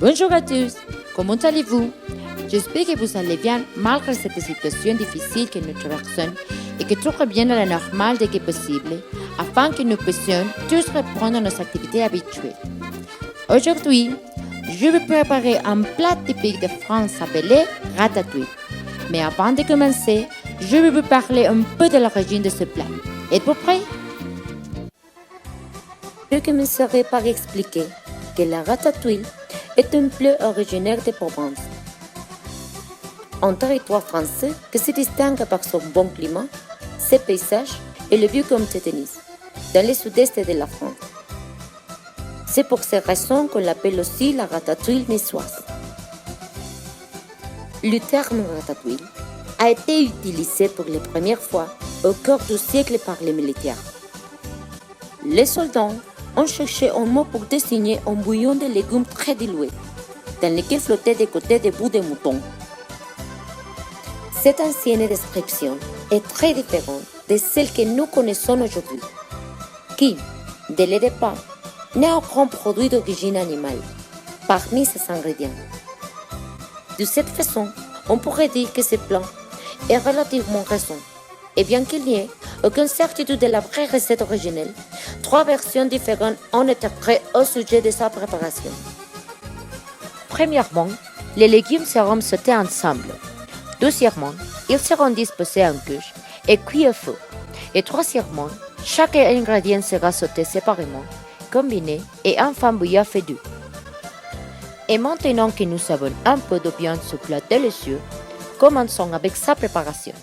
Bonjour à tous, comment allez-vous? J'espère que vous allez bien malgré cette situation difficile que nous traversons et que tout revient à la normale dès que possible afin que nous puissions tous reprendre nos activités habituelles. Aujourd'hui, je vais préparer un plat typique de France appelé ratatouille. Mais avant de commencer, je vais vous parler un peu de l'origine de ce plat. Êtes-vous prêts? Je commencerai par expliquer que la ratatouille est un plat originaire de Provence, un territoire français qui se distingue par son bon climat, ses paysages et le vieux comté de Nice, dans le sud-est de la France. C'est pour ces raisons qu'on l'appelle aussi la ratatouille niçoise. Le terme ratatouille a été utilisé pour la première fois au cours du siècle par les militaires. Les soldats ont cherché un mot pour désigner un bouillon de légumes très dilué, dans lequel flottaient des côtés de bouts de mouton. Cette ancienne description est très différente de celle que nous connaissons aujourd'hui, qui, dès le départ, n'est aucun produit d'origine animale parmi ses ingrédients. De cette façon, on pourrait dire que ce plat est relativement récent, et bien qu'il n'y ait aucune certitude de la vraie recette originelle, 3 versions différentes ont été créées au sujet de sa préparation. Premièrement, les légumes seront sautés ensemble. Deuxièmement, ils seront disposés en couches et cuits au four. Et troisièmement, chaque ingrédient sera sauté séparément, combiné et enfin bouilli à feu doux. Et maintenant que nous savons un peu de viande sur plat délicieux, commençons avec sa préparation.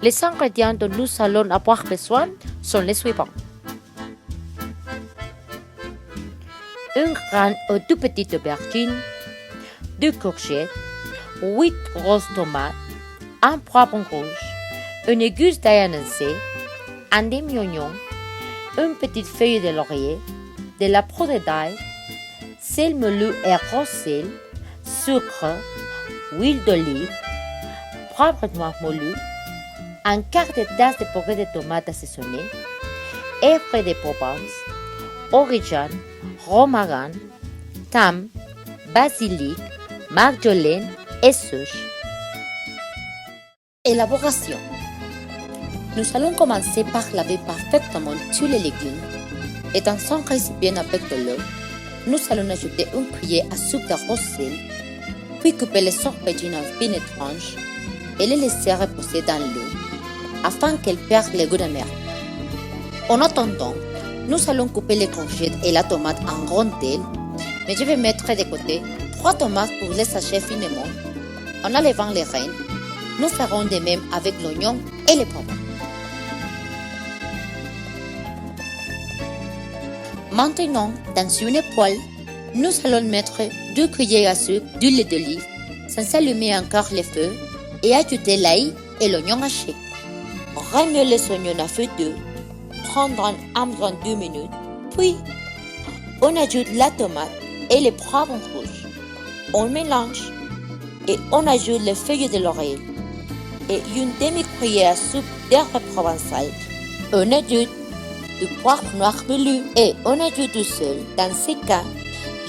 Les ingrédients dont nous allons avoir besoin sont les suivants. Un grain ou 2 petites aubergines, 2 courgettes, 8 grosses tomates, un poivron rouge, une gousse d'ail émincé, un demi-oignon, une petite feuille de laurier, de la poudre d'ail, sel moulu et gros sel, sucre, huile d'olive, poivre noir moulu, un quart de tasse de purée de tomates assaisonnée, effet de Provence, origan, romarin, thym, basilic, marjolaine et souche. Élaboration. Nous allons commencer par laver parfaitement tous les légumes et dans un récipient avec de l'eau, nous allons ajouter une cuillère à soupe de gros sel, puis couper les aubergines en fines tranches et les laisser reposer dans l'eau afin qu'elles perdent le goût amer. En attendant, nous allons couper les courgettes et la tomate en rondelles, mais je vais mettre de côté 3 tomates pour les hacher finement. En enlevant les graines, nous ferons de même avec l'oignon et les poivrons. Maintenant, dans une poêle, nous allons mettre 2 cuillères à soupe d'huile d'olive sans allumer encore le feu et ajouter l'ail et l'oignon haché. Remuer les oignons à feu doux pendant environ 2 minutes, puis on ajoute la tomate et les poivrons rouges. On mélange et on ajoute les feuilles de laurier et une demi-cuillère à soupe d'herbes provençales. On ajoute du poivre noir moulu et on ajoute du sel. Dans ces cas,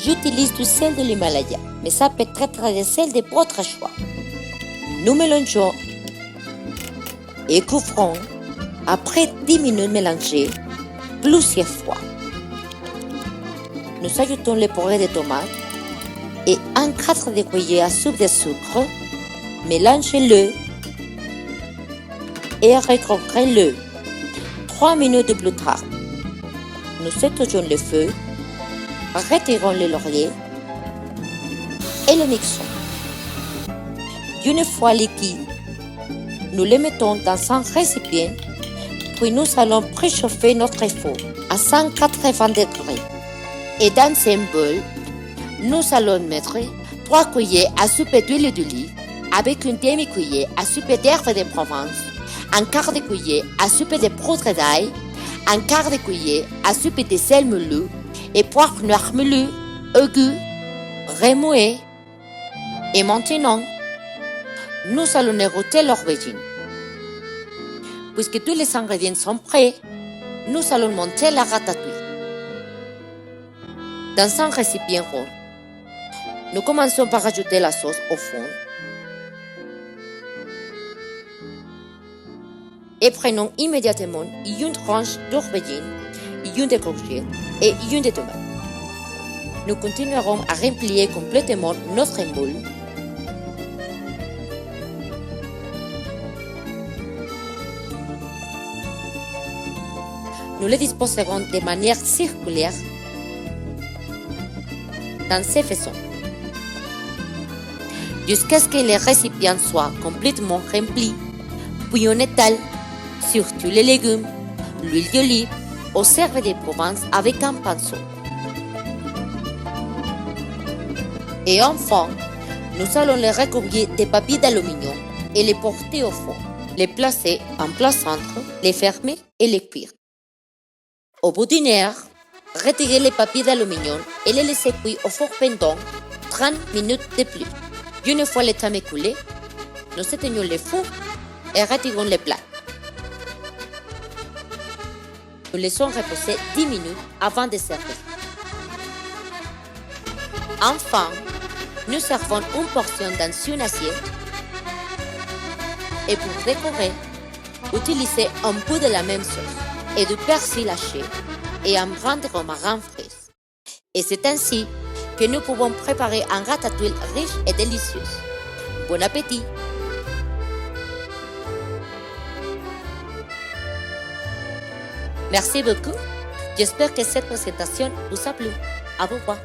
j'utilise du sel de l'Himalaya, mais ça peut être du sel de votre choix. Nous mélangeons et couvrons après 10 minutes mélangées plusieurs fois. Nous ajoutons les purées de tomates et un quart de cuillère à soupe de sucre. Mélangez-le et recouvrez-le. 3 minutes plus tard, nous éteignons le feu, retirons le laurier et le mixons. Une fois liquide, nous le mettons dans un récipient, puis nous allons préchauffer notre four à 180 degrés. Et dans un bol, nous allons mettre 3 cuillères à soupe d'huile d'olive avec une demi-cuillère à soupe d'herbes de Provence, un quart de cuillère à soupe de poudre d'ail, un quart de cuillère à soupe de sel moulu et poivre noir moulu au goût, remuer. Et maintenant, nous allons égoutter l'aubergine. Puisque tous les ingrédients sont prêts, nous allons monter la ratatouille. Dans un récipient rond, Nous commençons par ajouter la sauce au fond. Et prenons immédiatement une tranche d'aubergine, une de courgette et une de tomate. Nous continuerons à remplir complètement notre moule. Nous le disposerons de manière circulaire dans ces façons, jusqu'à ce que le récipient soit complètement rempli, puis on étale sur tous les légumes, l'huile d'olive ou cerveau de Provence avec un pinceau. Et enfin, nous allons les recouvrir de papier d'aluminium et les porter au four, les placer en plein centre, les fermer et les cuire. Au bout d'une heure, retirez les papiers d'aluminium et les laissez cuire au four pendant 30 minutes de plus. Une fois le temps écoulé, nous éteignons le four et retirons les plats. Nous laissons reposer 10 minutes avant de servir. Enfin, nous servons une portion dans une assiette. Et pour décorer, utilisez un peu de la même sauce et du persil haché et un brin de romarin frais. Et c'est ainsi que nous pouvons préparer un ratatouille riche et délicieux. Bon appétit! Merci beaucoup. J'espère que cette présentation vous a plu. Au revoir.